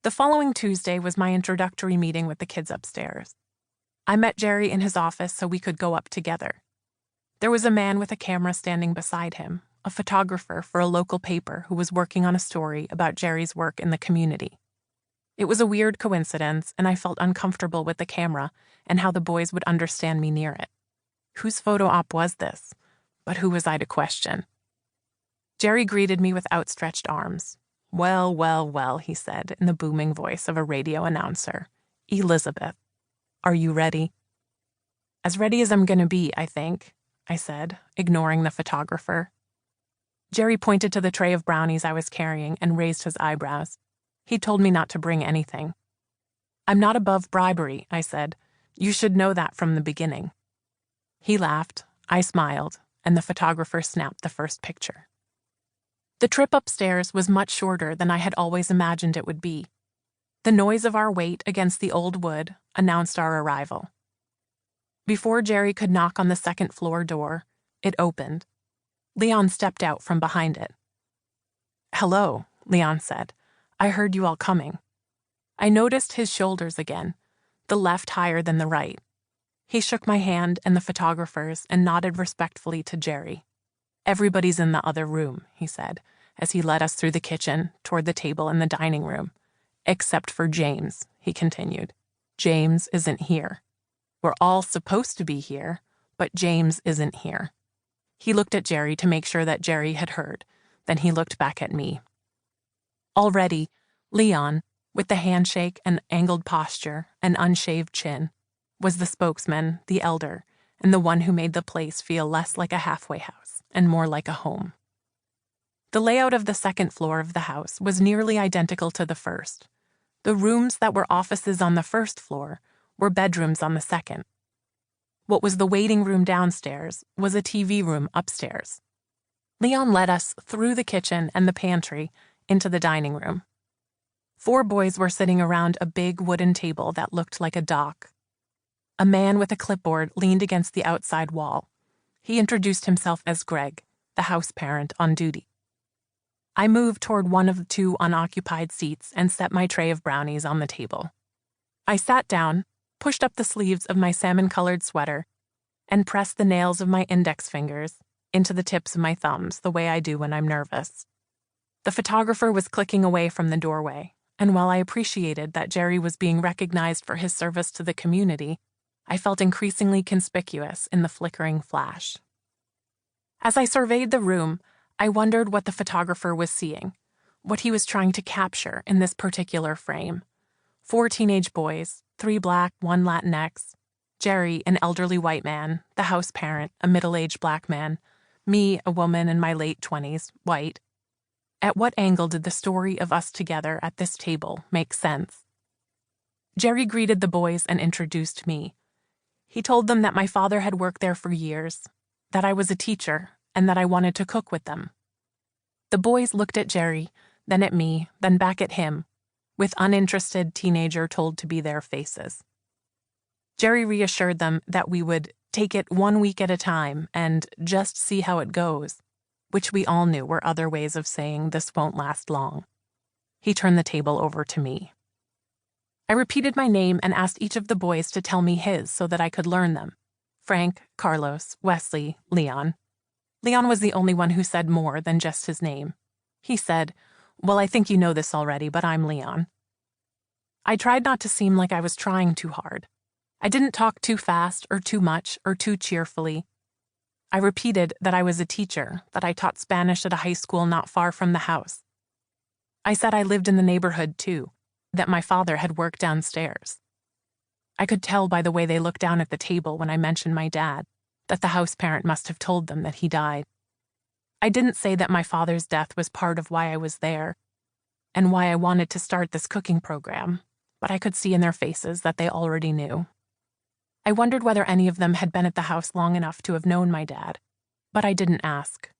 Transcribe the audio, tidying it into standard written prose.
The following Tuesday was my introductory meeting with the kids upstairs. I met Jerry in his office so we could go up together. There was a man with a camera standing beside him, a photographer for a local paper who was working on a story about Jerry's work in the community. It was a weird coincidence, and I felt uncomfortable with the camera and how the boys would understand me near it. Whose photo op was this? But who was I to question? Jerry greeted me with outstretched arms. "Well, well, well," he said in the booming voice of a radio announcer. "Elizabeth, are you ready?" "As ready as I'm gonna be, I think," I said, ignoring the photographer. Jerry pointed to the tray of brownies I was carrying and raised his eyebrows. He told me not to bring anything. "I'm not above bribery," I said. "You should know that from the beginning." He laughed, I smiled, and the photographer snapped the first picture. The trip upstairs was much shorter than I had always imagined it would be. The noise of our weight against the old wood announced our arrival. Before Jerry could knock on the second-floor door, it opened. Leon stepped out from behind it. "Hello," Leon said. "I heard you all coming." I noticed his shoulders again, the left higher than the right. He shook my hand and the photographer's and nodded respectfully to Jerry. "Everybody's in the other room," he said, as he led us through the kitchen toward the table in the dining room. "Except for James," he continued. "James isn't here. We're all supposed to be here, but James isn't here." He looked at Jerry to make sure that Jerry had heard. Then he looked back at me. Already, Leon, with the handshake and angled posture and unshaved chin, was the spokesman, the elder, and the one who made the place feel less like a halfway house and more like a home. The layout of the second floor of the house was nearly identical to the first. The rooms that were offices on the first floor were bedrooms on the second. What was the waiting room downstairs was a TV room upstairs. Leon led us through the kitchen and the pantry into the dining room. 4 boys were sitting around a big wooden table that looked like a dock. A man with a clipboard leaned against the outside wall. He introduced himself as Greg, the house parent on duty. I moved toward one of the 2 unoccupied seats and set my tray of brownies on the table. I sat down, pushed up the sleeves of my salmon-colored sweater, and pressed the nails of my index fingers into the tips of my thumbs the way I do when I'm nervous. The photographer was clicking away from the doorway, and while I appreciated that Jerry was being recognized for his service to the community, I felt increasingly conspicuous in the flickering flash. As I surveyed the room, I wondered what the photographer was seeing, what he was trying to capture in this particular frame. 4 teenage boys, 3 black, 1 Latinx, Jerry, an elderly white man, the house parent, a middle-aged black man, me, a woman in my late 20s, white. At what angle did the story of us together at this table make sense? Jerry greeted the boys and introduced me. He told them that my father had worked there for years, that I was a teacher, and that I wanted to cook with them. The boys looked at Jerry, then at me, then back at him, with uninterested teenager-told-to-be-there faces. Jerry reassured them that we would take it 1 week at a time and just see how it goes, which we all knew were other ways of saying this won't last long. He turned the table over to me. I repeated my name and asked each of the boys to tell me his so that I could learn them. Frank, Carlos, Wesley, Leon. Leon was the only one who said more than just his name. He said, "Well, I think you know this already, but I'm Leon." I tried not to seem like I was trying too hard. I didn't talk too fast or too much or too cheerfully. I repeated that I was a teacher, that I taught Spanish at a high school not far from the house. I said I lived in the neighborhood too, that my father had worked downstairs. I could tell by the way they looked down at the table when I mentioned my dad that the house parent must have told them that he died. I didn't say that my father's death was part of why I was there and why I wanted to start this cooking program, but I could see in their faces that they already knew. I wondered whether any of them had been at the house long enough to have known my dad, but I didn't ask.